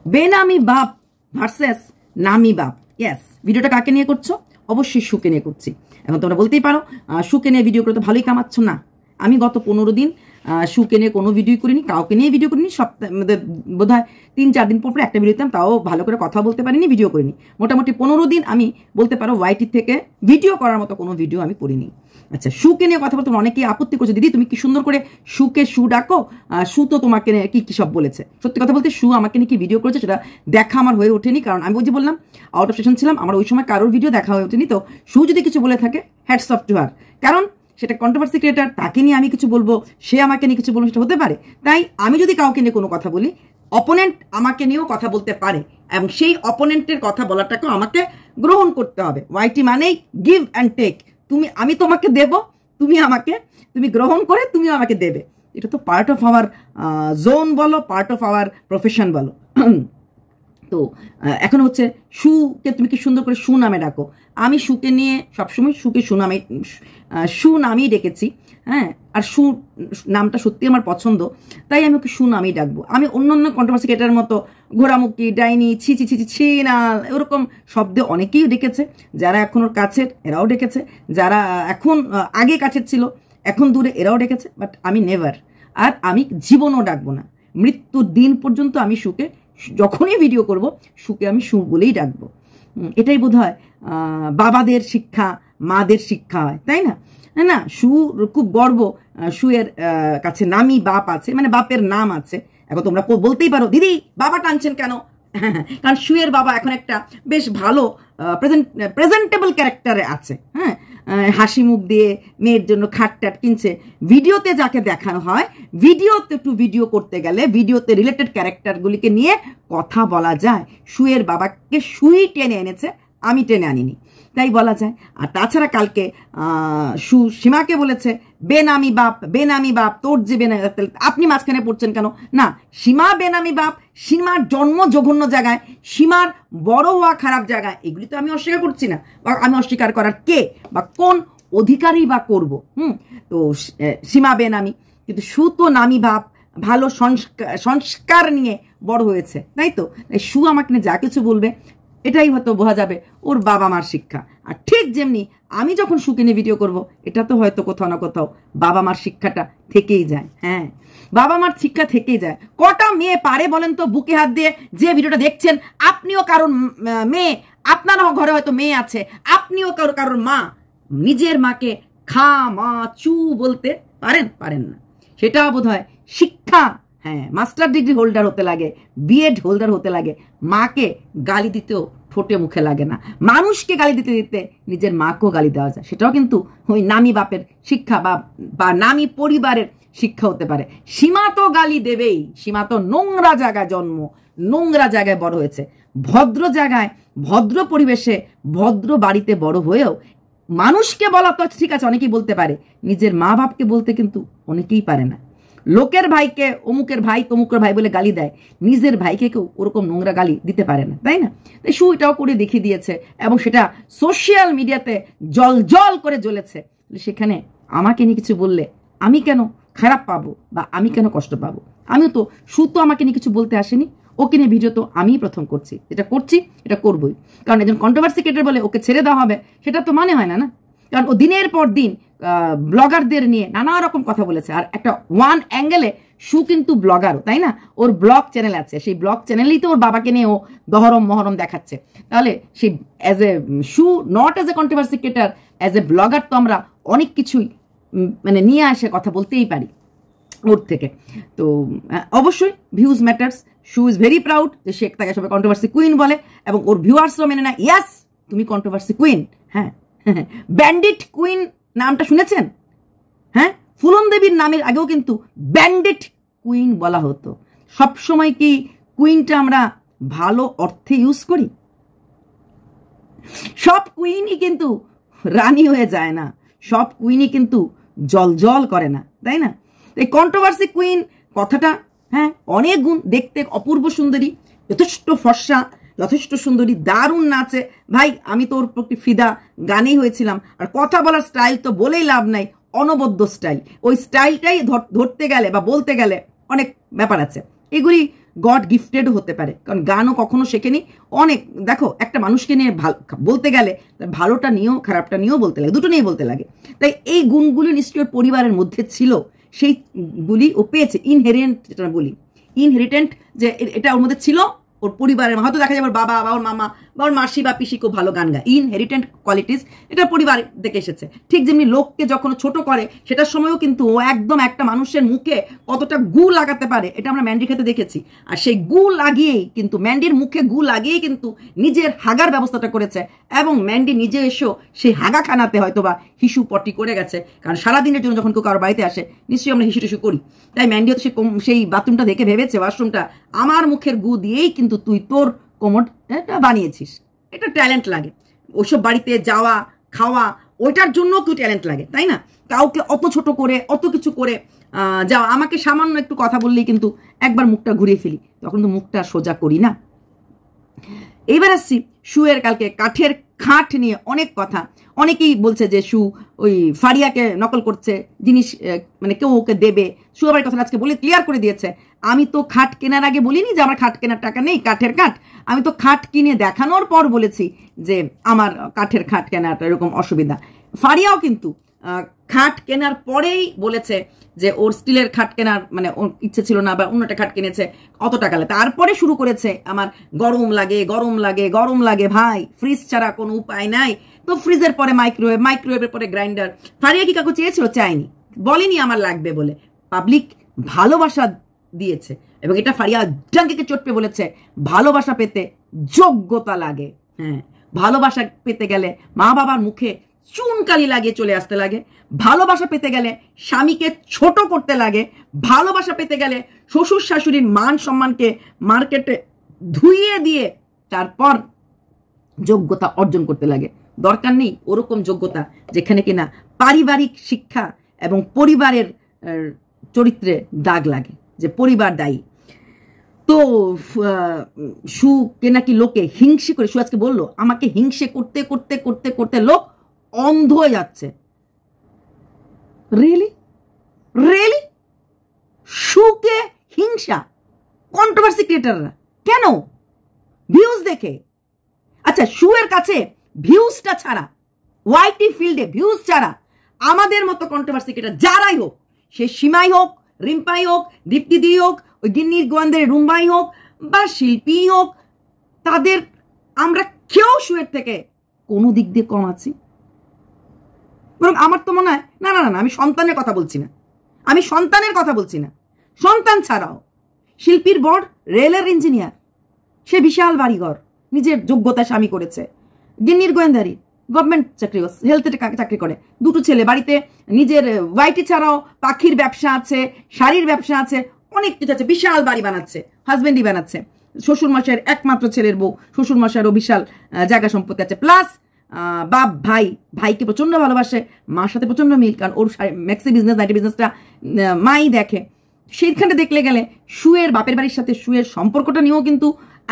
বেনামি বাপ ভার্সেস নামি বাপ। ইয়েস, ভিডিওটা কাকে নিয়ে করছো? অবশ্যই সুকে নিয়ে করছি। এখন তোমরা বলতেই পারো সুকে নিয়ে ভিডিও করে তো ভালোই কামাচ্ছ। না, আমি গত 15 দিন সুকে নিয়ে কোনো ভিডিও করিনি, কাউকে নিয়ে ভিডিও করিনি। সপ্তাহে বোধ হয় 3-4 দিন পর একটা ভিডিও দিতাম, তাও ভালো করে কথা বলতে পারিনি, ভিডিও করিনি। মোটামুটি 15 দিন আমি বলতে পারো ওয়াইটি থেকে ভিডিও করার মতো কোনো ভিডিও আমি করিনি। আচ্ছা, সুকে নিয়ে কথা বলতে অনেকেই আপত্তি করছে, দিদি তুমি কি সুন্দর করে সুকে সু ডাকো, সু তো তোমাকে কি কি সব বলেছে। সত্যি কথা বলতে সু আমাকে নিয়ে কি ভিডিও করেছে সেটা দেখা আমার হয়ে ওঠেনি, কারণ আমি ওই যে বললাম আউট অফ স্টেশন ছিলাম, আমার ওই সময় কারোর ভিডিও দেখা হয়ে ওঠেনি। তো সু যদি কিছু বলে থাকে হ্যাটস অফ টু হার, কারণ সেটা কন্ট্রোভার্সি ক্রিয়েটার, তাকে নিয়ে আমি কিছু বলবো, সে আমাকে নিয়ে কিছু বলবো, সেটা হতে পারে। তাই আমি যদি কাউকে নিয়ে কোনো কথা বলি, অপোনেন্ট আমাকে নিয়েও কথা বলতে পারে, এবং সেই অপোনেন্টের কথা বলাটাকেও আমাকে গ্রহণ করতে হবে। ওয়াইটি মানেই গিভ অ্যান্ড টেক। আমি তোমাকে দেব, তুমি গ্রহণ করে তুমিও আমাকে দেবে। এটা তো পার্ট অফ আওয়ার জোন বলো, পার্ট অফ আওয়ার প্রফেশন বলো। তো এখন হচ্ছে সুকে তুমি কি সুন্দর করে সু নামে ডাকো। আমি সুকে নিয়ে সবসময় সুকে সু নামেই ডেকেছি। হ্যাঁ, আর সু নামটা সত্যি আমার পছন্দ, তাই আমি ওকে সু নামেই ডাকবো। আমি অন্য কন্ট্রোভার্সি ক্রিয়েটারের মতো ঘোরামুখী, ডাইনি, ছি ছি ছি ছি না, এরকম শব্দে অনেকেই ডেকেছে। যারা এখন ওর কাছের এরাও ডেকেছে, যারা এখন আগে কাছের ছিল এখন দূরে এরাও ডেকেছে, বাট আমি নেভার, আর আমি জীবনও ডাকবো না। মৃত্যুর দিন পর্যন্ত আমি সুকে, যখনই ভিডিও করব সুকে আমি সু বলেই ডাকবো। এটাই বোধ হয় বাবাদের শিক্ষা, মাদের শিক্ষা হয়, তাই না? না, সু খুব গর্ব, সুয়ের কাছে নামি বাপ আছে, মানে বাপের নাম আছে। এখন তোমরা বলতেই পারো দিদি বাবা টানছেন কেন? কারণ সুয়ের বাবা এখন একটা বেশ ভালো প্রেজেন্টেবল ক্যারেক্টারে আছে। হ্যাঁ, হাসি মুখ দিয়ে মেয়ের জন্য খাট টাট কিনছে। ভিডিওতে যাকে দেখানো হয়, ভিডিওতে একটু ভিডিও করতে গেলে ভিডিওতে রিলেটেড ক্যারেক্টারগুলিকে নিয়ে কথা বলা যায়। সুয়ের বাবাকে সুই টেনে এনেছে, আমি টেনে আনিনি, তাই বলা যায়। আর তাছাড়া কালকে সু সীমাকে বলেছে বেনামি বাপ তোর যে বেনামি, আপনি মাঝখানে পড়ছেন কেন? না, সীমা বেনামি বাপ, সীমার জন্ম জঘন্য জায়গায়, সীমার বড় হওয়া খারাপ জায়গায়, এগুলি তো আমি অস্বীকার করছি না, বা আমি অস্বীকার করার কে বা কোন অধিকারই বা করব। তো সীমা বেনামি, কিন্তু সু তো নামি বাপ, ভালো সংস্কার নিয়ে বড় হয়েছে, তাই তো? সু আমাকে নিয়ে যা কিছু বলবে এটাই হয়তো বোঝা যাবে ওর বাবা মার শিক্ষা। আর ঠিক যেমনি আমি যখন সুকে নিয়ে ভিডিও করব, এটা তো হয়তো কোথাও না কোথাও বাবা মার শিক্ষাটা থেকেই যায়। হ্যাঁ, বাবা মার শিক্ষা থেকেই যায়। কটা মেয়ে পারে বলেন তো বুকে হাত দিয়ে, যে ভিডিওটা দেখছেন আপনিও কারোর মেয়ে, আপনারও ঘরে হয়তো মেয়ে আছে, আপনিও কারোর মা, নিজের মাকে খা মা চু বলতে পারেন না। সেটা বোধ হয় শিক্ষা। হ্যাঁ, মাস্টার ডিগ্রি হোল্ডার হতে লাগে, বিএড হোল্ডার হতে লাগে, মাকে গালি দিতেও ঠোঁটে মুখে লাগে না। মানুষকে গালি দিতে দিতে নিজের মাকেও গালি দেওয়া যায়, সেটাও কিন্তু ওই নামি বাপের শিক্ষা বা নামি পরিবারের শিক্ষা হতে পারে। সীমা তো গালি দেবেই, সীমা তো নোংরা জায়গায় জন্ম, নোংরা জায়গায় বড় হয়েছে। ভদ্র জায়গায়, ভদ্র পরিবেশে, ভদ্র বাড়িতে বড় হয়েও মানুষকে বলা তো ঠিক আছে, অনেকেই বলতে পারে, নিজের মা বাপকে বলতে কিন্তু অনেকেই পারে না। লোকের ভাইকে অমুকের ভাই তমুকের ভাই বলে গালি দেয়, নিজের ভাইকে কেউ ওরকম নোংরা গালি দিতে পারে না, তাই না? তাই সু এটাও করে দেখিয়ে দিয়েছে, এবং সেটা সোশ্যাল মিডিয়াতে জল করে জ্বলেছে। সেখানে আমাকে নিয়ে কিছু বললে আমি কেন খারাপ পাবো বা আমি কেন কষ্ট পাবো? আমিও তো, সু তো আমাকে নিয়ে কিছু বলতে আসেনি, ওকে নিয়ে ভিডিও তো আমিই প্রথম করছি, যেটা করছি এটা করবই। কারণ একজন কন্ট্রোভার্সি ক্রিয়েটর বলে ওকে ছেড়ে দেওয়া হবে, সেটা তো মানে হয় না। কারণ ও দিনের পর দিন ব্লগারদের নিয়ে নানা রকম কথা বলেছে। আর একটা ওয়ান অ্যাঙ্গেলে সু কিন্তু ব্লগারও, তাই না? ওর ব্লগ চ্যানেল আছে, সেই ব্লগ চ্যানেলেই তো ওর বাবাকে নিয়ে ও দহরম মহরম দেখাচ্ছে। তাহলে সেই অ্যাজ এ সু, not as a controversy creator, as a blogger তো আমরা অনেক কিছুই মানে নিয়ে আসে কথা বলতেই পারি ওর থেকে। তো অবশ্যই ভিউজ ম্যাটার্স। সু ইজ ভেরি প্রাউড যে সে তাকে সবাই কন্ট্রোভার্সি কুইন বলে, এবং ওর ভিউয়ার্সরাও মেনে নেয়, ইয়াস তুমি কন্ট্রোভার্সি কুইন। হ্যাঁ, ব্যান্ডিট কুইন নামটা শুনেছেন? হ্যাঁ, ফুলন দেবীর নামের আগেও কিন্তু ব্যান্ডিট কুইন বলা হতো। সবসময় কি কুইনটা আমরা ভালো অর্থে ইউজ করি? সব কুইনই কিন্তু রানী হয়ে যায় না, সব কুইনই কিন্তু জল করে না, তাই না? এই কন্ট্রোভার্সি কুইন কথাটা, হ্যাঁ, অনেক গুণ, দেখতে অপূর্ব সুন্দরী, যথেষ্ট ফর্সা, যথেষ্ট সুন্দরী, দারুণ নাচে। ভাই আমি তো ওর প্রতি ফিদা, গানেই হয়েছিলাম। আর কথা বলার স্টাইল তো বলেই লাভ নাই, অনবদ্য স্টাইল। ওই স্টাইলটাই ধরতে গেলে বা বলতে গেলে অনেক ব্যাপার আছে, এগুলি গড গিফটেডও হতে পারে, কারণ গানও কখনো শেখেনি। অনেক দেখো, একটা মানুষকে নিয়ে বলতে গেলে ভালোটা নিয়েও খারাপটা নিয়েও বলতে লাগে, দুটো নিয়ে বলতে লাগে। তাই এই গুণগুলি নিশ্চয়ই পরিবারের মধ্যে ছিল, সেইগুলি ও পেয়েছে। ইনহেরিটেন্ট যেটা বলি, ইনহেরিটেন্ট, যে এটা ওর মধ্যে ছিল, ওর পরিবারের হয়তো দেখা যাবে ওর বাবা বা ওর মামা বা ওর মাসি বা পিসি খুব ভালো গান গায়, ইনহেরিটেন্ট কোয়ালিটিস, এটা পরিবার থেকে এসেছে। ঠিক যেমনি লোককে যখন ছোট করে সেটার সময়ও কিন্তু ও একদম একটা মানুষের মুখে কতটা গু লাগাতে পারে এটা আমরা ম্যান্ডির ক্ষেত্রে দেখেছি। আর সেই গু লাগিয়েই কিন্তু, ম্যান্ডির মুখে গু লাগিয়েই কিন্তু নিজের হাগার ব্যবস্থাটা করেছে, এবং ম্যান্ডি নিজে এসেও সেই হাগাখানাতে হয়তো বা হিসু পটি করে গেছে, কারণ সারাদিনের জন্য যখন কেউ কারোর বাড়িতে আসে নিশ্চয়ই আমরা হিসু টিসু করি। তাই ম্যান্ডিও তো সেই বাথরুমটা দেখে ভেবেছে, ওয়াশরুমটা আমার মুখের গু দিয়েই কিন্তু তুই তোর কোমোড এটা বানিয়েছিস। এটা ট্যালেন্ট লাগে, ওইসব বাড়িতে যাওয়া খাওয়া ওইটার জন্য কেউ ট্যালেন্ট লাগে, তাই না? কাউকে অত ছোট করে অত কিছু করে যাওয়া, আমাকে সামান্য একটু কথা বললেই কিন্তু একবার মুখটা ঘুরিয়ে ফেলি, তখন তো মুখটা সোজা করি না। এইবার আসছি শুয়ের কালকে কাঠের খাট নিয়ে অনেক কথা। অনেকেই বলছে যে শু ওই ফারিয়াকে নকল করছে, জিনিস মানে কেউ ওকে দেবে। শু আবার কথাটা আজকে বলে ক্লিয়ার করে দিয়েছে, আমি তো খাট কেনার আগে বলিনি যে আমার খাট কেনার টাকা নেই, কাঠের খাট। আমি তো খাট কিনে দেখানোর পর বলেছি যে আমার কাঠের খাট কেনাটা এরকম অসুবিধা। ফারিয়াও কিন্তু খাট কেনার পরেই বলেছে যে ওর স্টিলের খাট কেনার মানে ওর ইচ্ছে ছিল না, বা অন্যটা খাট কিনেছে অত টাকা লাগে। তারপরে শুরু করেছে আমার গরম লাগে গরম লাগে গরম লাগে, ভাই ফ্রিজ ছাড়া কোনো উপায় নাই। তো ফ্রিজের পরে মাইক্রোওয়েভ, মাইক্রোওয়েভের পরে গ্রাইন্ডার। ফারিয়া কি কাকু চেয়েছিল? চায়নি, বলেনি আমার লাগবে বলে। পাবলিক ভালোবাসা দিয়েছে, এবং এটা ফারিয়া ডাঙ্কিকে চটপে বলেছে, ভালোবাসা পেতে যোগ্যতা লাগে। হ্যাঁ, ভালোবাসা পেতে গেলে মা বাবার মুখে চুনকালি লাগিয়ে চলে আসতে লাগে, ভালোবাসা পেতে গেলে স্বামীকে ছোট করতে লাগে, ভালোবাসা পেতে গেলে শ্বশুর শাশুড়ির মান সম্মানকে মার্কেটে ধুইয়ে দিয়ে তারপর যোগ্যতা অর্জন করতে লাগে। দরকার নেই ওরকম যোগ্যতা যেখানে কিনা পারিবারিক শিক্ষা এবং পরিবারের চরিত্রে দাগ লাগে, যে পরিবার দায়ী। তো সুকে নাকি লোকে হিংসে করে, সু আজকে বললো আমাকে হিংসে করতে করতে করতে করতে লোক অন্ধ হয়ে যাচ্ছে। রিয়েলি রিয়েলি সুকে হিংসা কন্ট্রোভার্সি ক্রিয়েটাররা কেন? ভিউজ দেখে। আচ্ছা, সুয়ের কাছে ভিউজটা ছাড়া, ওয়াইটি ফিল্ডে ভিউজ ছাড়া আমাদের মতো কন্ট্রোভার্সি ক্রিয়েটার যারাই হোক, সে সীমাই হোক, রিম্পাই হোক, দীপ্তিদি হোক, ওই গিন্নির গোয়ান্দের রুম্বাই হোক, বা শিল্পী হোক, তাদের আমরা কেউ সুয়ের থেকে কোনো দিক দিয়ে কম আছি? বরং আমার তো মনে হয় না না না, আমি সন্তানের কথা বলছি না, আমি সন্তানের কথা বলছি না। সন্তান ছাড়াও শিল্পীর বর রেলের ইঞ্জিনিয়ার, সে বিশাল বাড়িঘর, নিজের যোগ্যতা স্বামী করেছে। গিন্নির গোয়েন্দারি গভর্নমেন্ট চাকরি, হেলথে চাকরি করে, দুটো ছেলে বাড়িতে, নিজের ওয়াইটি ছাড়াও পাখির ব্যবসা আছে, শাড়ির ব্যবসা আছে, অনেক কিছু আছে, বিশাল বাড়ি বানাচ্ছে, হাজবেন্ডই বানাচ্ছে। শ্বশুরমশাইয়ের একমাত্র ছেলের বউ, শ্বশুরমশাইয়েরও বিশাল জায়গা সম্পত্তি আছে, প্লাস বাপ ভাইকে প্রচন্ড ভালোবাসে, মার সাথে প্রচন্ড মিল, কারণ ওর ম্যাক্সি বিজনেস, নাইটি বিজনেসটা মাই দেখে। সেইখানে দেখলে গেলে সুয়ের বাপের বাড়ির সাথে সুয়ের সম্পর্কটা নিয়েও কিন্তু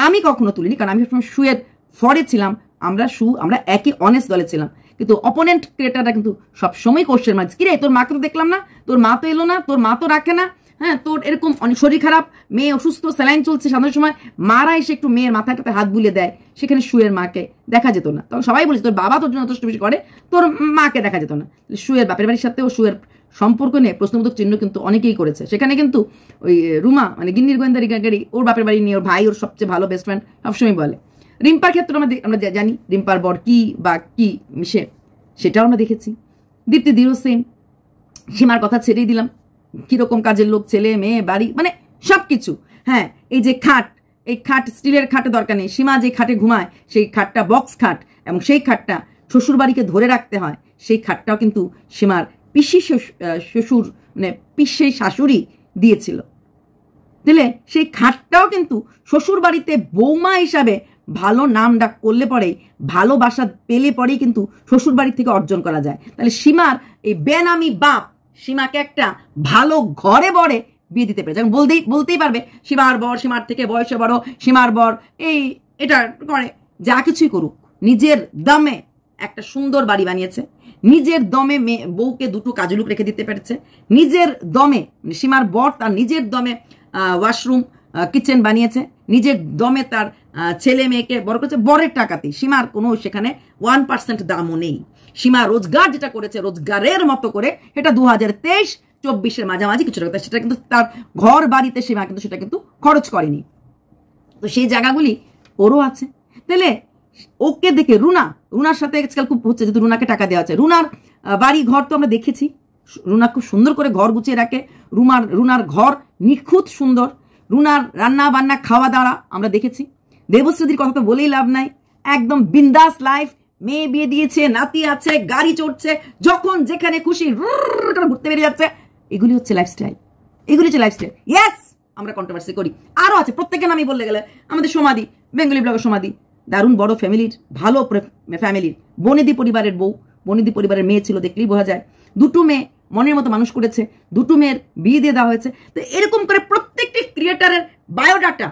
আমি কখনো তুলিনি, কারণ আমি সবসময় সুয়ের ফরে ছিলাম। আমরা একই অনেস্ট দলে ছিলাম, কিন্তু অপোনেন্ট ক্রিয়েটাররা কিন্তু সবসময় কোশ্চেন মার্ক, কিরে তোর মাকে তো দেখলাম না, তোর মা তো এলো না, তোর মা তো রাখে না, হ্যাঁ তোর এরকম অনেক শরীর খারাপ, মেয়ে অসুস্থ, স্যালাইন চলছে, সাধারণ সময় মারা এসে একটু মেয়ের মাথাটাতে হাত বুলিয়ে দেয়, সেখানে সুয়ের মাকে দেখা যেত না। তখন সবাই বলছে তোর বাবা তোর জন্য যথেষ্ট বেশি করে, তোর মাকে দেখা যেত না। সুয়ের বাপের বাড়ির সাথেও সুয়ের সম্পর্ক নিয়ে প্রশ্নবোধক চিহ্ন কিন্তু অনেকেই করেছে। সেখানে কিন্তু ওই রুমা মানে গিন্নির গোয়েন্দারি গাড়ি, ওর বাপের বাড়ি নিয়ে ওর ভাই ওর সবচেয়ে ভালো বেস্ট ফ্রেন্ড সবসময় বলে। রিম্পার ক্ষেত্রে আমরা জানি রিম্পার বর কি বা কি মিশে, সেটাও আমরা দেখেছি। দীপ্তিদিরও সেম, সীমার কথা ছেড়েই দিলাম, কিরকম কাজের লোক, ছেলে মেয়ে বাড়ি মানে সব কিছু। হ্যাঁ, এই যে খাট, এই খাট স্টিলের খাটে দরকার নেই, সীমা যে খাটে ঘুমায় সেই খাটটা বক্স খাট, এবং সেই খাটটা শ্বশুর বাড়িকে ধরে রাখতে হয়, সেই খাটটাও কিন্তু সীমার পিসি শ্বশুর মানে পিসি শাশুড়ি দিয়েছিল। দিলে সেই খাটটাও কিন্তু শ্বশুর বাড়িতে বৌমা হিসাবে ভালো নাম ডাক করলে পরেই, ভালোবাসা পেলে পরেই কিন্তু শ্বশুর বাড়ি থেকে অর্জন করা যায়। তাহলে সীমার এই বেনামি বাপ সীমাকে একটা ভালো ঘরে বরে বিয়ে দিতে পেরেছে, এবং বলতেই পারবে সীমার বর সীমার থেকে বয়সে বড়, সীমার বর এটা করে, যা কিছুই করুক নিজের দমে একটা সুন্দর বাড়ি বানিয়েছে, নিজের দমে বউকে দুটো কাজলুক রেখে দিতে পেরেছে, নিজের দমে সীমার বর তার নিজের দমে ওয়াশরুম কিচেন বানিয়েছে, নিজের দমে তার ছেলে মেয়েকে বড় করেছে বরের টাকাতেই। সীমার কোনো সেখানে 1% দামও নেই। সীমা রোজগার যেটা করেছে রোজগারের মতো করে, এটা 2023-24 মাঝামাঝি কিছু টাকা, সেটা কিন্তু তার ঘর বাড়িতে সীমা কিন্তু সেটা কিন্তু খরচ করেনি। তো সেই জায়গাগুলি ওরও আছে। তাহলে ওকে দেখে রুনার সাথে আজকাল খুব হচ্ছে, যেহেতু রুনাকে টাকা দেওয়া হচ্ছে। রুনার বাড়ি ঘর তো আমরা দেখেছি, রুনা খুব সুন্দর করে ঘর গুছিয়ে রাখে। রুনার ঘর নিখুঁত সুন্দর। রুনার রান্না বান্না খাওয়া দাওয়া আমরা দেখেছি। দেবশ্রীর কথা তো বলেই লাভ নাই, একদম বিন্দাস লাইফ। মেয়ে বিয়ে দিয়েছে, নাতি আছে, গাড়ি চড়ছে, যখন যেখানে খুশি ঘুরতে বেরিয়ে যাচ্ছে। এগুলি হচ্ছে লাইফস্টাইল, এগুলি হচ্ছে লাইফস্টাইল। ইয়েস, আমরা কন্ট্রোভার্সি করি, আরও আছে। প্রত্যেকের নামই বললে গেলে আমাদের সমাধি, বেঙ্গলি ব্লগের সমাধি, দারুণ বড় ফ্যামিলির, ভালো ফ্যামিলির, বনেদি পরিবারের বউ, বনেদি পরিবারের মেয়ে ছিল, দেখলেই বোঝা যায়। দুটো মেয়ে মনের মতো মানুষ করেছে, দুটো মেয়ের বিয়ে দিয়ে দেওয়া হয়েছে। তো এরকম করে প্রত্যেকটি ক্রিয়েটারের বায়োডাটা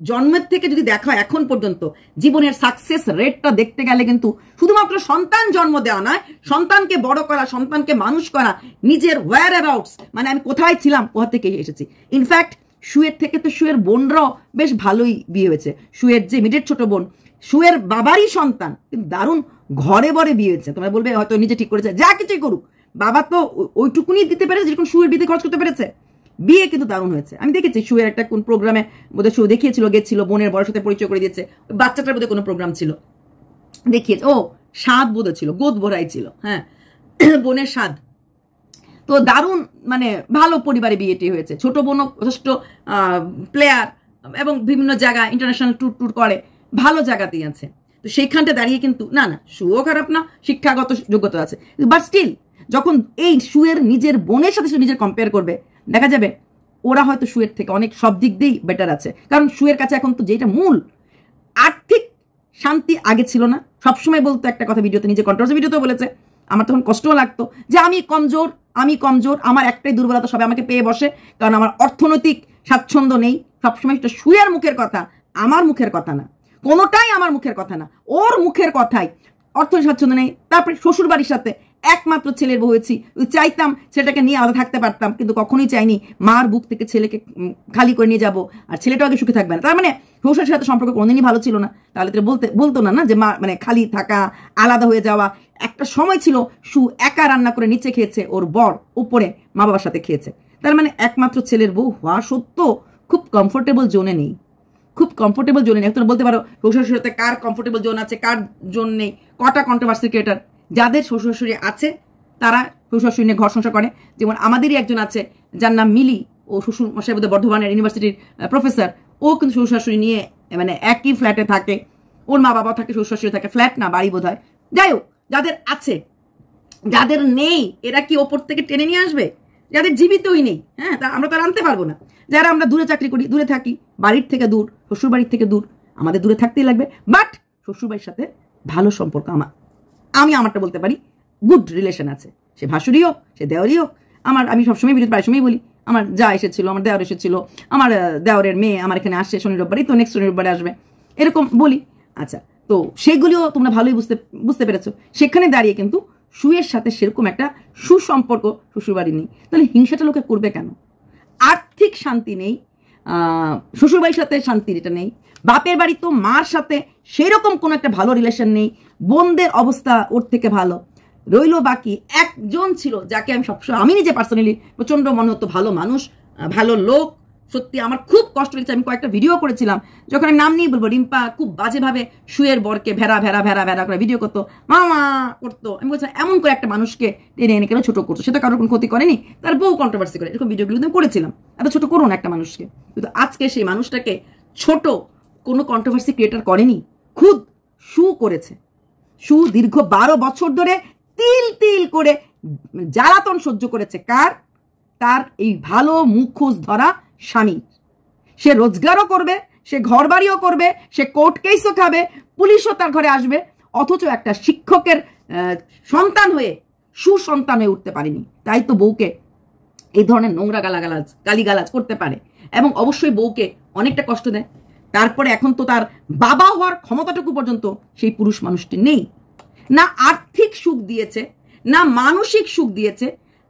জন্মের থেকে যদি দেখা হয় এখন পর্যন্ত, জীবনের সাকসেস রেটটা দেখতে গেলে কিন্তু শুধুমাত্র সন্তান জন্ম দেওয়া নয়, সন্তানকে বড় করা, সন্তানকে মানুষ করা, নিজের ওয়্যার অ্যাবাউটস, মানে আমি কোথায় ছিলাম, কোথা থেকে এসেছি। ইনফ্যাক্ট শুয়ের থেকে তো শুয়ের বোনরাও বেশ ভালোই বিয়ে হয়েছে। শুয়ের যে মিডের ছোট বোন, শুয়ের বাবারই সন্তান, কিন্তু দারুণ ঘরে বরে বিয়ে হয়েছে। তোমরা বলবে হয়তো নিজে ঠিক করেছে, যা কিছুই করুক, বাবা তো ওইটুকুনি দিতে পেরেছে যেরকম শুয়ের বিয়েতে খরচ করতে পেরেছে। বিয়ে কিন্তু দারুণ হয়েছে। আমি দেখেছি শুয়ের একটা কোন প্রোগ্রামে বোধহয় শু দেখিয়েছিল, গেছিল, বোনের বড় সাথে পরিচয় করে দিয়েছে, বাচ্চাটার বোধহয় কোনো প্রোগ্রাম ছিল, দেখিয়েছে। ও স্বাদ বোধ ছিল, গোদ ভরাই ছিল, হ্যাঁ, বোনের স্বাদ। তো দারুণ, মানে ভালো পরিবারে বিয়েটি হয়েছে। ছোট বোনও যথেষ্ট প্লেয়ার এবং বিভিন্ন জায়গায় ইন্টারন্যাশনাল ট্যুর করে, ভালো জায়গাতেই আছে। তো সেইখানটা দাঁড়িয়ে কিন্তু না শুও খারাপ না, শিক্ষাগত যোগ্যতা আছে, বাট স্টিল যখন এই শুয়ের নিজের বোনের সাথে সে নিজের কম্পেয়ার করবে, দেখা যাবে ওরা হয়তো শুয়ের থেকে অনেক সব দিক দিয়েই বেটার আছে। কারণ শুয়ের কাছে এখন তো যেটা মূল আর্থিক শান্তি আগে ছিল না। সবসময় বলতো একটা কথা, ভিডিওতে, নিজে কন্ট্রোভার্সি ভিডিওতেও বলেছে, আমার তখন কষ্টও লাগতো যে আমি কমজোর, আমার একটাই দুর্বলতা, সবাই আমাকে পেয়ে বসে, কারণ আমার অর্থনৈতিক স্বাচ্ছন্দ্য নেই। সবসময় একটা শুয়ের মুখের কথা, আমার মুখের কথা না, কোনোটাই আমার মুখের কথা না, ওর মুখের কথাই। অর্থনৈতিক স্বাচ্ছন্দ্য নেই, তারপরে শ্বশুর বাড়ির সাথে একমাত্র ছেলের বউ হয়েছি, চাইতাম ছেলেটাকে নিয়ে আলাদা থাকতে পারতাম, কিন্তু কখনোই চাইনি মার বুক থেকে ছেলেকে খালি করে নিয়ে যাবো আর ছেলেটাও আগে সুখে থাকবে না। তার মানে শ্বশুরের সাথে সম্পর্ক কোনোদিনই ভালো ছিল না। তাহলে তো বলতো না যে মা মানে খালি থাকা, আলাদা হয়ে যাওয়া। একটা সময় ছিল শু একা রান্না করে নিচে খেয়েছে, ওর বর উপরে মা বাবার সাথে খেয়েছে। তার মানে একমাত্র ছেলের বউ হওয়া সত্ত্বেও খুব কমফোর্টেবল জোনে নেই, খুব কমফোর্টেবল জোনে নেই। তোমরা বলতে পারো শ্বশুর সাথে কার কমফোর্টেবল জোন আছে, কার জোন নেই। কটা কন্ট্রোভার্সি ক্রিয়েটার যাদের শ্বশুর শাশুড়ি আছে তারা শ্বশুর শাশুড়ি নিয়ে ঘর সংসার করে। যেমন আমাদেরই একজন আছে যার নাম মিলি, ও শ্বশুর মশাই বোধহয় বর্ধমানের ইউনিভার্সিটির প্রফেসর, ও কিন্তু শ্বশুর শাশুড়ি নিয়ে মানে একই ফ্ল্যাটে থাকে, ওর মা বাবা থাকে, শ্বশুর শাশুড়ি থাকে, ফ্ল্যাট না বাড়ি বোধ হয়। যাই হোক, যাদের আছে, যাদের নেই, এরা কি ওপর থেকে টেনে নিয়ে আসবে? যাদের জীবিতই নেই, হ্যাঁ, তা আমরা তো আনতে পারবো না। যারা আমরা দূরে চাকরি করি, দূরে থাকি, বাড়ির থেকে দূর, শ্বশুর বাড়ির থেকে দূর, আমাদের দূরে থাকতেই লাগবে। বাট শ্বশুরবাড়ির সাথে ভালো সম্পর্ক আমি আমারটা বলতে পারি, গুড রিলেশন আছে। সে ভাসুরি হোক, সে দেওয়ারি হোক। আমি সবসময় প্রায় সময় বলি, আমার যা এসেছিল, আমার দেওয়ার এসেছিল, আমার দেওয়ারের মেয়ে আমার এখানে আসছে শনি রোববারই, তো নেক্সট শনি রোববারে আসবে, এরকম বলি। আচ্ছা, তো সেগুলিও তোমরা ভালোই বুঝতে পেরেছো। সেখানে দাঁড়িয়ে কিন্তু শুয়ের সাথে সেরকম একটা সুসম্পর্ক শ্বশুরবাড়ি নেই। তাহলে হিংসাটা লোকে করবে কেন? আর্থিক শান্তি নেই, শ্বশুরবাড়ির সাথে শান্তি এটা নেই, বাপের বাড়ি তো মার সাথে সেরকম কোনো একটা ভালো রিলেশন নেই, বোনদের অবস্থা ওর থেকে ভালো। রইল বাকি একজন ছিল যাকে আমি সবসময়, আমি নিজে পার্সোনালি প্রচণ্ড মনে হতো ভালো মানুষ, ভালো লোক, সত্যি আমার খুব কষ্ট লেগেছে। আমি কয়েকটা ভিডিও করেছিলাম, যখন আমি নাম নিয়ে বলবো, রিম্পা খুব বাজেভাবে শুয়ের বরকে ভেড়া করে ভিডিও করতো, মামা করতো। আমি বলছিলাম এমন করে একটা মানুষকে টেনে এনে কেন ছোট করতো? সেটা কারোর কোনো ক্ষতি করেনি, তার বউ কন্ট্রোভার্সি করে, এরকম ভিডিওগুলো আমি করেছিলাম। এত ছোট করো না একটা মানুষকে। কিন্তু আজকে সেই মানুষটাকে ছোট কোনো কন্ট্রোভার্সি ক্রিয়েটার করেনি, খুদ শু করেছে। শু দীর্ঘ 12 বছর ধরে তিল করে জ্বালাতন সহ্য করেছে। কার? তার এই ভালো মুখোশ ধরা স্বামী। সে রোজগারও করবে, সে ঘর বাড়িও করবে, সে কোর্ট কেসও খাবে, পুলিশও তার ঘরে আসবে, অথচ একটা শিক্ষকের সন্তান হয়ে সুসন্তান হয়ে উঠতে পারেনি। তাই তো বউকে এই ধরনের নোংরা গালিগালাজ করতে পারে, এবং অবশ্যই বউকে অনেকটা কষ্ট দেয়। তারপরে এখন তো তার বাবা হওয়ার ক্ষমতাটুকু পর্যন্ত সেই পুরুষ মানুষটি নেই। না আর্থিক সুখ দিয়েছে, না মানসিক সুখ দিয়েছে,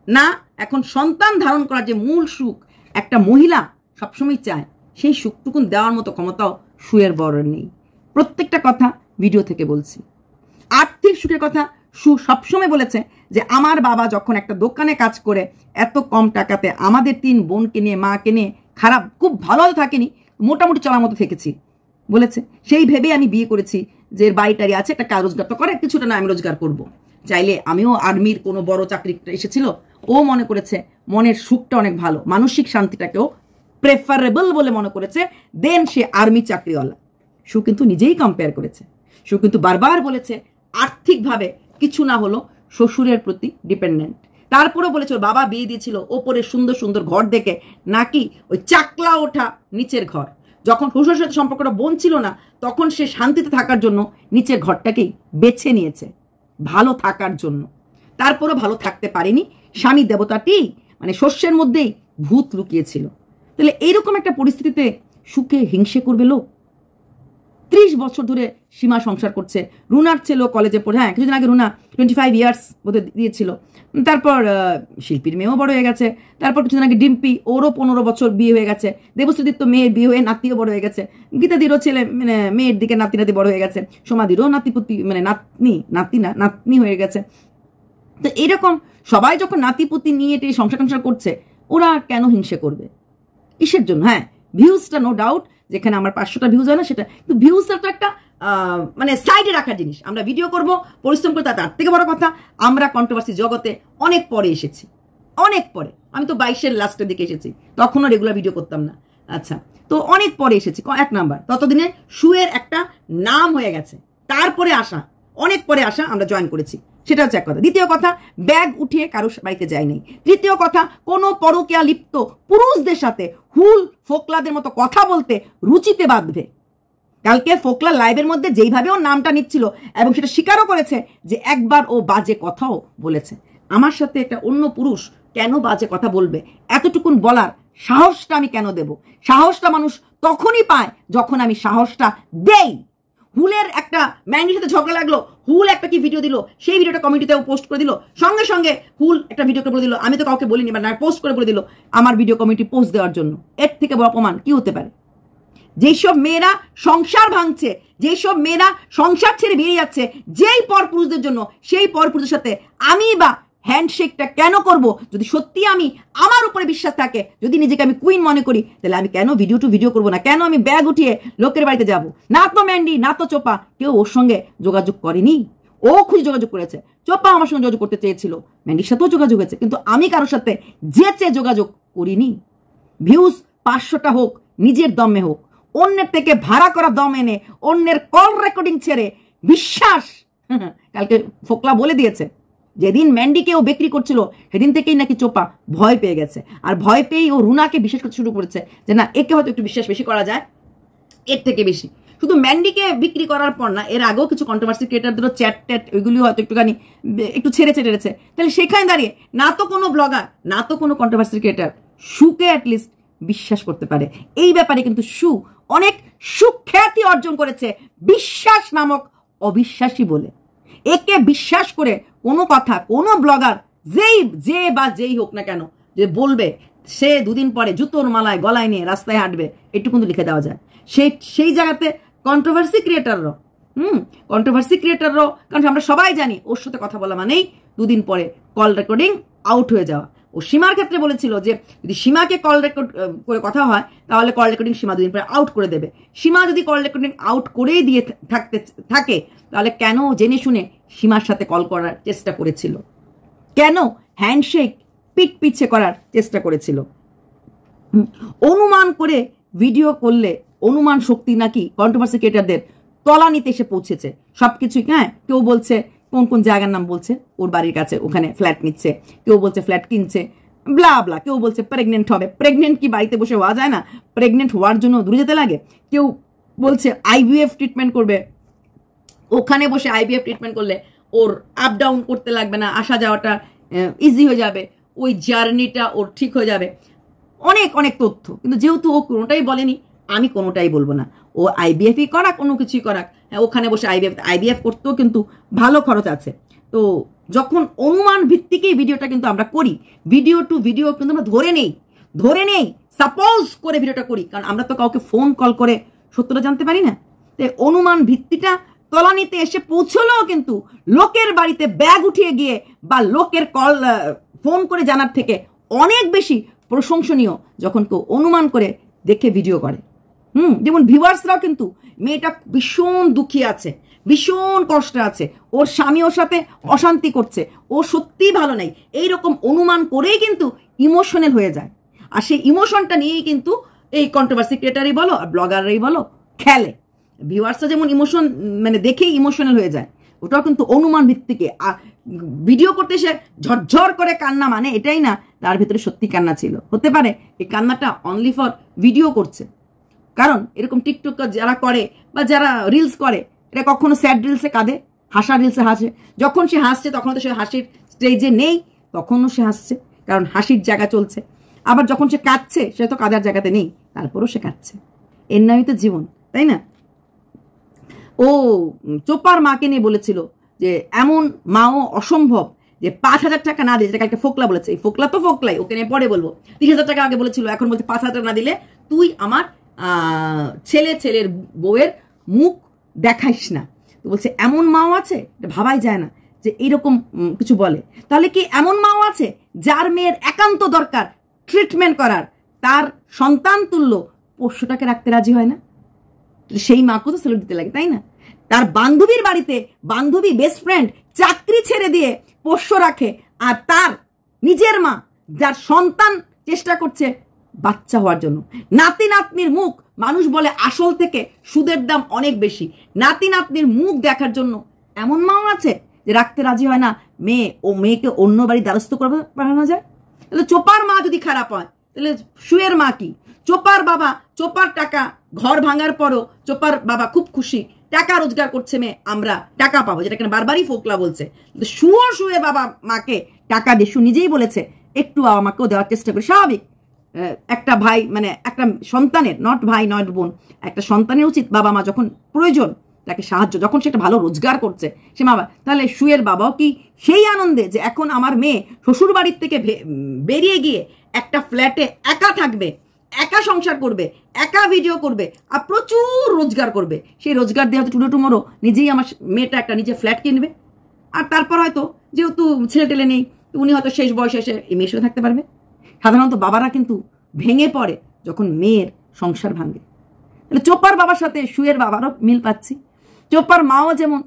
না এখন সন্তান ধারণ করার যে মূল সুখ একটা মহিলা সবসময় চায়, সেই সুখটুকুন দেওয়ার মতো ক্ষমতাও সুয়ের বড় নেই। প্রত্যেকটা কথা ভিডিও থেকে বলছি। আর্থিক সুখের কথা সু সবসময় বলেছে যে আমার বাবা যখন একটা দোকানে কাজ করে এত কম টাকাতে আমাদের 3 বোনকে নিয়ে, মাকে নিয়ে, খারাপ খুব ভালো থাকেনি, মোটামুটি চলার মতো থেকেছি বলেছে। সেই ভেবে আমি বিয়ে করেছি যে বাড়িটারি আছে, একটা কাজ রোজগার তো করে, কিছুটা না আমি রোজগার করব। চাইলে আমিও আর্মির কোনো বড় চাকরি এসেছিল, ও মনে করেছে মনের সুখটা অনেক ভালো, মানসিক শান্তিটাকেও প্রেফারেবল বলে মনে করেছে, দেন সে আর্মি চাকরিওয়ালা। সু কিন্তু নিজেই কম্পেয়ার করেছে। সু কিন্তু বারবার বলেছে আর্থিকভাবে কিছু না হলো শ্বশুরের প্রতি ডিপেন্ডেন্ট। তারপরেও বলেছে ওর বাবা বিয়ে দিয়েছিল ওপরে সুন্দর সুন্দর ঘর দেখে, নাকি ওই চাকলা ওঠা নিচের ঘর। যখন শ্বশুরের সাথে সম্পর্কটা বনছিল না, তখন সে শান্তিতে থাকার জন্য নিচের ঘরটাকেই বেছে নিয়েছে, ভালো থাকার জন্য। তারপরেও ভালো থাকতে পারেনি। স্বামী দেবতাটি মানে শস্যের মধ্যেই ভূত লুকিয়েছিল। তাহলে এইরকম একটা পরিস্থিতিতে সুখে হিংসে করবে লোক? 30 বছর ধরে সীমা সংসার করছে। রুনার ছিল কলেজে পড়ে, হ্যাঁ কিছুদিন আগে রুনা 25 ইয়ার্স বোধ দিয়েছিল। তারপর শিল্পীর মেয়েও বড় হয়ে গেছে। তারপর কিছুদিন আগে ডিম্পি, ওরও 15 বছর বিয়ে হয়ে গেছে। দেবশ্রীদির তো মেয়ের বিয়ে হয়ে নাতিও বড় হয়ে গেছে। গীতাদিরও ছেলে মানে মেয়ের দিকে নাতি বড় হয়ে গেছে। সোমাদিরও নাতিপুতি মানে নাতনি হয়ে গেছে। তো এরকম সবাই যখন নাতিপুতি নিয়ে সংসার করছে, ওরা কেন হিংসে করবে? কিসের জন্য? হ্যাঁ, ভিউজটা নো ডাউট, যেখানে আমার 500টা ভিউজ হয় না সেটা, কিন্তু ভিউজটা তো একটা মানে সাইডে রাখার জিনিস। আমরা ভিডিও করব, পরিশ্রম করে, তার থেকে বড় কথা আমরা কন্ট্রোভার্সি জগতে অনেক পরে এসেছি, অনেক পরে। আমি তো 22-এর লাস্টের দিকে এসেছি, তখনও রেগুলার ভিডিও করতাম না। আচ্ছা, তো অনেক পরে এসেছি। 1 নাম্বার, ততদিনে সুয়ের একটা নাম হয়ে গেছে। তারপরে আসা, অনেক পরে আসা আমরা জয়েন করেছি, সেটা হচ্ছে এক কথা। দ্বিতীয় কথা, ব্যাগ উঠিয়ে কারো বাড়িতে যাই নাই। তৃতীয় কথা, কোনো পরকীয়া লিপ্ত পুরুষদের সাথে হুল ফোকলাদের মতো কথা বলতে রুচিতে বাঁধবে। কালকে ফোকলা লাইভের মধ্যে যেইভাবে ওর নামটা নিচ্ছিল এবং সেটা স্বীকারও করেছে যে একবার ও বাজে কথাও বলেছে। আমার সাথে একটা অন্য পুরুষ কেন বাজে কথা বলবে, এতটুকুন বলার সাহসটা আমি কেন দেব? সাহসটা মানুষ তখনই পায় যখন আমি সাহসটা দেই। হুলের একটা ম্যান্ডির সাথে ঝগড়া লাগলো, হুল একটা কি ভিডিও দিল, সেই ভিডিওটা কমিউনিটিতেও পোস্ট করে দিল, সঙ্গে সঙ্গে হুল একটা ভিডিও করে বলে দিল, আমি তো কাউকে বলিনি, বা না পোস্ট করে বলে দিল আমার ভিডিও কমিউনিটি পোস্ট দেওয়ার জন্য। এর থেকে বড় অপমান কি হতে পারে? যেসব মেয়েরা সংসার ভাঙছে, যেসব মেয়েরা সংসার ছেড়ে বেরিয়ে যাচ্ছে যেই পরপুরুষদের জন্য, সেই পরপুরুষের সাথে আমি বা হ্যান্ডশেকটা কেন করব? যদি সত্যি আমি আমার উপরে বিশ্বাস থাকে, যদি নিজেকে আমি কুইন মনে করি, তাহলে আমি কেন ভিডিও করবো না? কেন আমি ব্যাগ উঠিয়ে লোকের বাড়িতে যাব? না তো ম্যান্ডি, না তো চোপা কেউ ওর সঙ্গে যোগাযোগ করেনি। ও খুশি যোগাযোগ করেছে। চোপা আমার সঙ্গে যোগাযোগ করতে চেয়েছিল, ম্যান্ডির সাথেও যোগাযোগ হয়েছে, কিন্তু আমি কারোর সাথে যেচে যোগাযোগ করিনি। ভিউজ 500টা হোক, নিজের দমে হোক, অন্যের থেকে ভাড়া করা দম এনে, অন্যের কল রেকর্ডিং ছেড়ে বিশ্বাস। কালকে ফোকলা বলে দিয়েছে, যেদিন ম্যান্ডিকে ও বিক্রি করছিল সেদিন থেকেই নাকি চোপা ভয় পেয়ে গেছে। আর ভয় পেয়েই ও রুনাকে বিশ্বাস করতে শুরু করেছে যে না, একে হয়তো একটু বিশ্বাস বেশি করা যায়, এর থেকে বেশি। শুধু ম্যান্ডিকে বিক্রি করার পর না, এর আগেও কিছু কন্ট্রোভার্সি ক্রিয়েটারদেরও চ্যাট ওইগুলি হয়তো একটু ছেড়েছে। তাহলে সেখানে দাঁড়িয়ে না তো কোনো ব্লগার, না তো কোনো কন্ট্রোভার্সি ক্রিয়েটার সুকে অ্যাটলিস্ট বিশ্বাস করতে পারে। এই ব্যাপারে কিন্তু সু অনেক সুখ্যাতি অর্জন করেছে বিশ্বাস নামক অবিশ্বাসী বলে। একে বিশ্বাস করে কোনো কথা কোনো ব্লগার যেই হোক না কেন যে বলবে, সে 2 দিন পরে জুতোর মালায় গলায় নিয়ে রাস্তায় হাঁটবে, একটু কিন্তু লিখে দেওয়া যায়। সেই জায়গাতে কন্ট্রোভার্সি ক্রিয়েটাররাও কারণ আমরা সবাই জানি ওর সাথে কথা বলা মানেই 2 দিন পরে কল রেকর্ডিং আউট হয়ে যাওয়া। ও সীমার ক্ষেত্রে বলেছিল যে যদি সীমাকে কল রেকর্ড করে কথা হয় তাহলে কল রেকর্ডিং সীমা 2 দিন পরে আউট করে দেবে। সীমা যদি কল রেকর্ডিং আউট করেই দিয়ে থাকে তাহলে কেন জেনে শুনে সীমার সাথে কল করার চেষ্টা করেছিল? কেন হ্যান্ডশেক পিছে করার চেষ্টা করেছিল? অনুমান করে ভিডিও করলে অনুমান শক্তি নাকি কন্ট্রোভার্সি ক্রিয়েটারদের তলানিতে এসে পৌঁছেছে সবকিছুই। হ্যাঁ, কেউ বলছে কোন জায়গার নাম বলছে, ওর বাড়ির কাছে ওখানে ফ্ল্যাট নিচ্ছে, কেউ বলছে ফ্ল্যাট কিনছে, ব্লা ব্লা, কেউ বলছে প্রেগনেন্ট হবে। প্রেগনেন্ট কি বাড়িতে বসে হওয়া যায় না? প্রেগনেন্ট হওয়ার জন্য দূরে যেতে লাগে। কেউ বলছে আইভিএফ ট্রিটমেন্ট করবে, ওখানে বসে আইভিএফ ট্রিটমেন্ট করলে ওর আপ ডাউন করতে লাগবে না, আসা যাওয়াটা ইজি হয়ে যাবে, ওই জার্নিটা ওর ঠিক হয়ে যাবে। অনেক তথ্য, কিন্তু যেহেতু ও কোনোটাই বলেনি, আমি কোনোটাই বলবো না। ও আইভিএফই করাক, কোনো কিছুই করাক, হ্যাঁ ওখানে বসে আইভিএফ করতেও কিন্তু ভালো খরচ আছে। তো যখন অনুমান ভিত্তিকেই ভিডিওটা কিন্তু আমরা করি, ভিডিও টু ভিডিও কিন্তু আমরা ধরে নেই সাপোজ করে ভিডিওটা করি, কারণ আমরা তো কাউকে ফোন কল করে সত্যটা জানতে পারি না। তাই অনুমান ভিত্তিটা তলানিতে এসে পৌঁছলেও কিন্তু লোকের বাড়িতে ব্যাগ উঠিয়ে গিয়ে বা লোকের কল ফোন করে জানার থেকে অনেক বেশি প্রশংসনীয় যখন কেউ অনুমান করে দেখে ভিডিও করে। যেমন ভিউয়ার্সরাও কিন্তু মেয়েটা ভীষণ দুঃখী আছে, ভীষণ কষ্টে আছে, ওর স্বামী ওর সাথে অশান্তি করছে, ও সত্যিই ভালো নেই, এইরকম অনুমান করেই কিন্তু ইমোশনাল হয়ে যায়। আর সেই ইমোশনটা নিয়েই কিন্তু এই কন্ট্রোভার্সি ক্রিয়েটারই বলো আর ব্লগাররাই বলো খেলে। ভিউয়ার্সরা যেমন ইমোশন মানে দেখেই ইমোশনাল হয়ে যায়, ওটাও কিন্তু অনুমান ভিত্তিকে। আর ভিডিও করতে এসে ঝরঝর করে কান্না মানে এটাই না তার ভিতরে সত্যি কান্না ছিল। হতে পারে এই কান্নাটা অনলি ফর ভিডিও করছে, কারণ এরকম টিকটক যারা করে বা যারা রিলস করে এটা কখনো স্যাড রিলসে কাঁদে, হাসা রিলসে হাসে। যখন সে হাসছে তখন তো সে হাসির স্টেজে নেই, তখনও সে হাসছে কারণ হাসির জায়গা চলছে। আবার যখন সে কাঁদছে সে তো কাঁদার জায়গাতে নেই, তারপরেও সে কাঁদছে। এর নামই তো জীবন, তাই না? ও চোপার মাকে নিয়ে বলেছিল যে এমন মাও অসম্ভব যে 5,000 টাকা না দিয়ে, যেটা কালকে ফোকলা বলেছে, এই ফোকলা তো ফোকলাই, ওকে নিয়ে পরে বলবো। 30,000 টাকা আগে বলেছিল, এখন বলছে 5,000 টাকা না দিলে তুই আমার ছেলের বউয়ের মুখ দেখাইস না। তো বলছে এমন মাও আছে, এটা ভাবাই যায় না যে এইরকম কিছু বলে। তাহলে কি এমন মাও আছে যার মেয়ের একান্ত দরকার ট্রিটমেন্ট করার, তার সন্তান তুল্য পোষ্যটাকে রাখতে রাজি হয় না? সেই মাকেও তো স্যালুট দিতে লাগে, তাই না? তার বান্ধবীর বাড়িতে বান্ধবী বেস্ট ফ্রেন্ড চাকরি ছেড়ে দিয়ে পোষ্য রাখে, আর তার নিজের মা যার সন্তান চেষ্টা করছে বাচ্চা হওয়ার জন্য। নাতি নাতনির মুখ মানুষ বলে আসল থেকে সুদের দাম অনেক বেশি, নাতি নাতনির মুখ দেখার জন্য এমন মাও আছে যে রাখতে রাজি হয় না মেয়েকে অন্য বাড়ি দ্বারস্থ করবে পাঠানো যায়। তাহলে চোপার মা যদি খারাপ হয় তাহলে শুয়ের মা কি? চোপার বাবা, চোপার টাকা, ঘর ভাঙার পরও চোপার বাবা খুব খুশি, টাকা রোজগার করছে মেয়ে, আমরা টাকা পাবো, যেটা কেন বারবারই ফোকলা বলছে। শুয়ে বাবা মাকে টাকা দিয়ে, শু নিজেই বলেছে একটু বাবা মাকেও দেওয়ার চেষ্টা করে। স্বাভাবিক, একটা ভাই মানে একটা সন্তানের, নট ভাই নট বোন, একটা সন্তানের উচিত বাবা মা যখন প্রয়োজন তাকে সাহায্য, যখন সেটা ভালো রোজগার করছে সে বাবা। তাহলে শুয়ের বাবাও কি সেই আনন্দে যে এখন আমার মেয়ে শ্বশুর বাড়ির থেকে বেরিয়ে গিয়ে একটা ফ্ল্যাটে একা থাকবে, একা সংসার করবে, একা ভিডিও করবে আর প্রচুর রোজগার করবে, সেই রোজগার দিয়ে হয়তো টুমোরো নিজেই আমার মেয়েটা একটা নিজে ফ্ল্যাট কিনবে, আর তারপর হয়তো যেহেতু ছেলে টেলে নেই উনি হয়তো শেষ বয়সে এসে এই মেয়ের সাথে থাকতে পারবে। সাধারণত বাবারা কিন্তু ভেঙে পড়ে যখন মেয়ের সংসার ভাঙে। তাহলে চোপার বাবার সাথে শুয়ের বাবারও মিল পাচ্ছি। চোপার মাও যেমন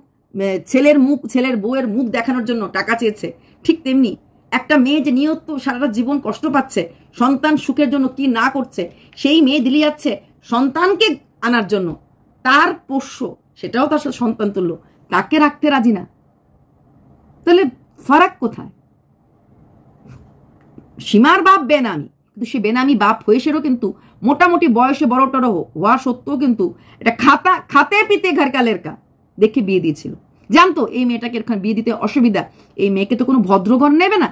ছেলের বউয়ের মুখ দেখানোর জন্য টাকা চেয়েছে, ঠিক তেমনি একটা মেয়ে যে নিয়ত সারাটা জীবন কষ্ট পাচ্ছে, সন্তান সুখের জন্য কি না করছে, সেই মেয়ে দিলি যাচ্ছে সন্তানকে আনার জন্য, তার পোষ্য সেটাও তার সন্তান তুল্য, তাকে রাখতে রাজি না। তাহলে ফারাক কোথায়? সীমার বাপ বেনামি, কিন্তু সে বেনামি বাপ হয়েছেও কিন্তু মোটামুটি বয়সে বড়টর হওয়া সত্ত্বেও কিন্তু এটা খাতে পিতে ঘরকালের কা দেখে বিয়ে দিয়েছিল। জানতো এই মেয়েটাকে এখানে বিয়ে দিতে অসুবিধা, এই মেয়েকে তো কোনো ভদ্রঘর নেবে না,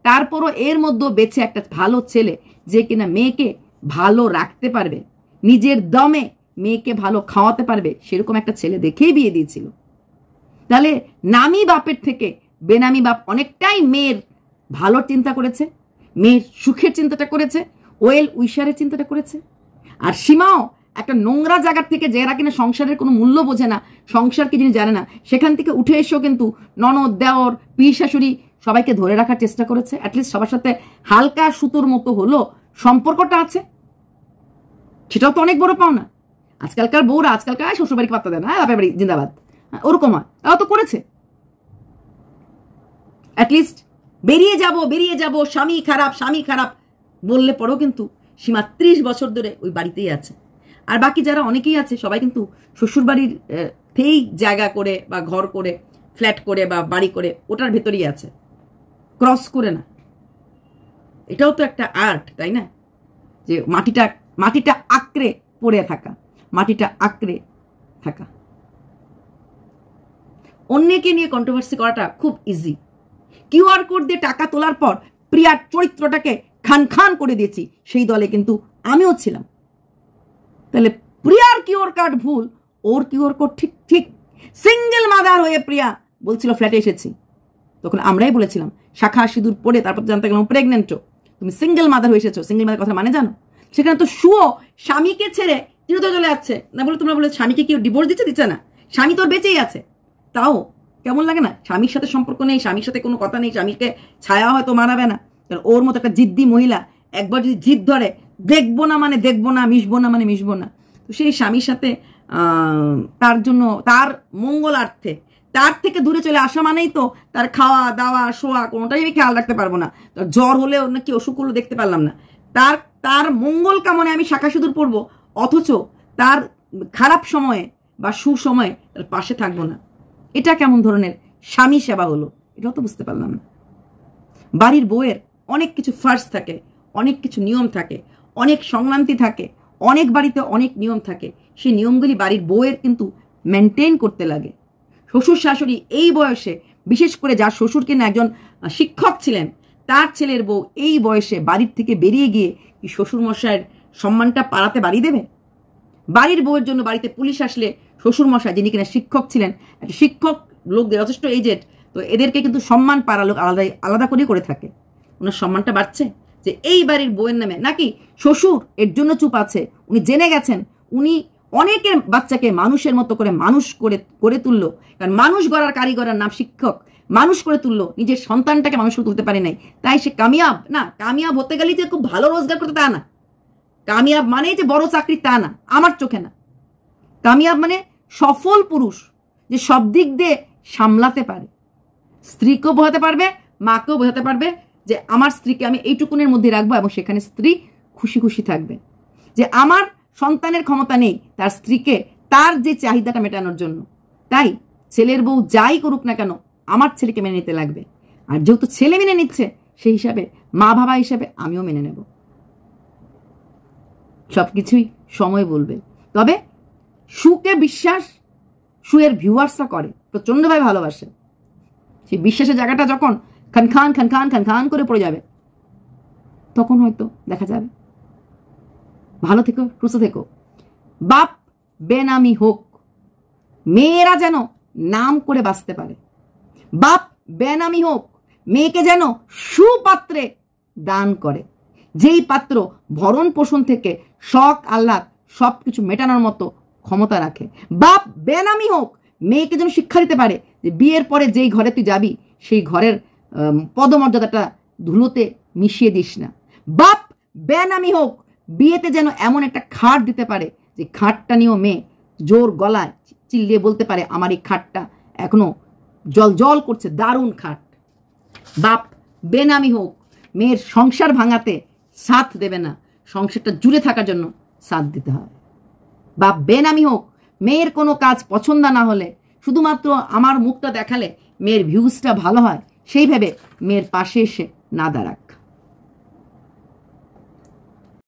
তারপরও এর মধ্যে বেছে একটা ভালো ছেলে যে কিনা মেয়েকে ভালো রাখতে পারবে, নিজের দমে মেয়েকে ভালো খাওয়াতে পারবে, সেরকম একটা ছেলে দেখেই বিয়ে দিয়েছিল। তাহলে নামি বাপের থেকে বেনামি বাপ অনেকটাই মেয়ের ভালো চিন্তা করেছে, মেয়ের সুখের চিন্তাটা করেছে, ওয়েল উইশারের চিন্তাটা করেছে। আর সীমাও একটা নোংরা জায়গার থেকে, যারা কিনা সংসারের কোনো মূল্য বোঝে না, সংসারকে যিনি জানে না, সেখান থেকে উঠে এসেও কিন্তু ননদ, দেওর, পীর শাশুড়ি সবাইকে ধরে রাখার চেষ্টা করেছে। অ্যাটলিস্ট সবার সাথে হালকা সুতোর মতো হলো সম্পর্কটা আছে, সেটাও তো অনেক বড় পাওনা। আজকালকার বউরা আজকালকার শ্বশুরবাড়িকে পাত্তা দেয় না, বাপের বাড়ি জিন্দাবাদ, ওরকম হয়, তাও তো করেছে। অ্যাটলিস্ট বেরিয়ে যাব স্বামী খারাপ বললে পরেও কিন্তু সীমা 30 বছর ধরে ওই বাড়িতেই আছে। আর বাকি যারা অনেকেই আছে সবাই কিন্তু শ্বশুরবাড়ির থেকেই জায়গা করে বা ঘর করে, ফ্ল্যাট করে বা বাড়ি করে ওটার ভেতরেই আছে, ক্রস করে না। এটাও তো একটা আর্ট, তাই না? যে মাটিটা আঁকড়ে পড়ে থাকা, মাটিটা আঁকড়ে থাকা। অন্যকে নিয়ে কন্ট্রোভার্সি করাটা খুব ইজি। কিউআর কোড দিয়ে টাকা তোলার পর প্রিয়ার চরিত্রটাকে খান করে দিয়েছি, সেই দলে কিন্তু আমিও ছিলাম। তাহলে প্রিয়ার কিউআর কার্ড ভুল, ওর কিউআর কোড ঠিক। সিঙ্গেল মাদার হয়ে প্রিয়া বলছিল ফ্ল্যাটে এসেছি, তখন আমরাই বলেছিলাম শাখা সিঁদুর পরে তারপর জানতে গেলাম প্রেগনেন্টও। তুমি সিঙ্গেল মাদার হয়ে এসেছো, সিঙ্গেল মাদার কথা মানে জানো? সেখানে তো শুও স্বামীকে ছেড়ে তিরোধ চলে যাচ্ছে না বলে তোমরা বলে স্বামীকে কেউ ডিভোর্স দিচ্ছে না, স্বামী তোর বেঁচেই আছে। তাও কেমন লাগে না? স্বামীর সাথে সম্পর্ক নেই, স্বামীর সাথে কোনো কথা নেই, স্বামীকে ছায়া হয়তো মানাবে না, ওর মতো একটা জিদ্দি মহিলা একবার যদি জিদ ধরে দেখবো না মানে দেখবো না, মিশবো না মানে মিশবো না, তো সেই স্বামীর সাথে তার জন্য তার মঙ্গলার্থে তার থেকে দূরে চলে আসা মানেই তো তার খাওয়া দাওয়া শোয়া কোনোটাই আমি খেয়াল রাখতে পারবো না, তার জ্বর হলে নাকি অসুখ হলো দেখতে পারলাম না, তার মঙ্গল কামনে আমি শাখা সিঁদুর পরবো, অথচ তার খারাপ সময়ে বা সুসময়ে তার পাশে থাকবো না। এটা কেমন ধরনের স্বামী সেবা হলো? এটাও তো বুঝতে পারলাম না। বাড়ির বউয়ের অনেক কিছু ফার্স থাকে, অনেক কিছু নিয়ম থাকে, অনেক সংক্রান্তি থাকে, অনেক বাড়িতে অনেক নিয়ম থাকে, সেই নিয়মগুলি বাড়ির বউয়ের কিন্তু মেনটেন করতে লাগে। শ্বশুর শাশুড়ি এই বয়সে, বিশেষ করে যার শ্বশুর কিনা একজন শিক্ষক ছিলেন, তার ছেলের বউ এই বয়সে বাড়ির থেকে বেরিয়ে গিয়ে কি শ্বশুর মশাইয়ের সম্মানটা পাড়াতে বাড়ি দেবে? বাড়ির বউয়ের জন্য বাড়িতে পুলিশ আসলে শ্বশুর মশাই যিনি কিনা শিক্ষক ছিলেন, একটা শিক্ষক লোকদের যথেষ্ট এজেড, তো এদেরকে কিন্তু সম্মান পাড়া লোক আলাদা করে থাকে। ওনার সম্মানটা বাড়ছে যে এই বাড়ির বউয়ের নামে, নাকি শ্বশুর এর জন্য চুপ আছে? উনি জেনে গেছেন উনি অনেকের বাচ্চাকে মানুষের মতো করে মানুষ করে তুললো, কারণ মানুষ গড়ার কারিগরের নাম শিক্ষক, মানুষ করে তুললো, নিজের সন্তানটাকে মানুষ করে তুলতে পারে নাই, তাই সে কামিয়াব না। কামিয়াব হতে গেলে যে খুব ভালো রোজগার করতে তা না, কামিয়াব মানে যে বড় চাকরি তা না, আমার চোখে না। কামিয়াব মানে সফল পুরুষ যে সব দিক দিয়ে সামলাতে পারে, স্ত্রীকেও বোঝাতে পারবে, মাকেও বোঝাতে পারবে যে আমার স্ত্রীকে আমি এইটুকুনের মধ্যে রাখবো এবং সেখানে স্ত্রী খুশি খুশি থাকবে। যে আমার সন্তানের ক্ষমতা নেই তার স্ত্রীকে তার যে চাহিদাটা মেটানোর জন্য, তাই ছেলের বউ যাই করুক না কেন আমার ছেলেকে মেনে নিতে লাগবে। আর যেহেতু ছেলে মেনে নিচ্ছে, সেই হিসাবে মা বাবা হিসাবে আমিও মেনে নেব। সবকিছুই সময় বলবে। তবে সুকে বিশ্বাস সুয়ের ভিউয়ার্সরা করে, প্রচণ্ডভাবে ভালোবাসে। সেই বিশ্বাসের জায়গাটা যখন খান করে পড়ে যাবে, তখন হয়তো দেখা যাবে। ভালো থেকো, সুস্থ থেকো। বাপ বেনামি হোক, মেয়েরা যেন নাম করে বাঁচতে পারে। বাপ বেনামি হোক, মেয়েকে যেন সুপাত্রে দান করে, যেই পাত্র ভরণ পোষণ থেকে শখ আহ্লাদ সব কিছু মেটানোর মতো ক্ষমতা রাখে। বাপ বেনামি হোক, মেয়েকে যেন শিক্ষা দিতে পারে যে বিয়ের পরে যেই ঘরে তুই যাবি সেই ঘরের পদমর্যাদাটা ধুলোতে মিশিয়ে দিস না। বাপ বেনামি হোক, বিয়েতে যেন এমন একটা খাট দিতে পারে যে খাটটা নিয়েও মেয়ে জোর গলায় চিল্লিয়ে বলতে পারে আমার এই খাটটা এখনো জল জল করছে, দারুণ খাট। বাপ বেনামি হোক, মেয়ের সংসার ভাঙাতে সাথ দেবে না, সংসারটা জুড়ে থাকার জন্য সাথ দিতে হয়। বাপ বেনামি হোক, মেয়ের কোনো কাজ পছন্দ না হলে শুধুমাত্র আমার মুখটা দেখালে মেয়ের ভিউজটা ভালো হয় সেই ভেবে মেয়ের পাশে এসে না দাঁড়াক।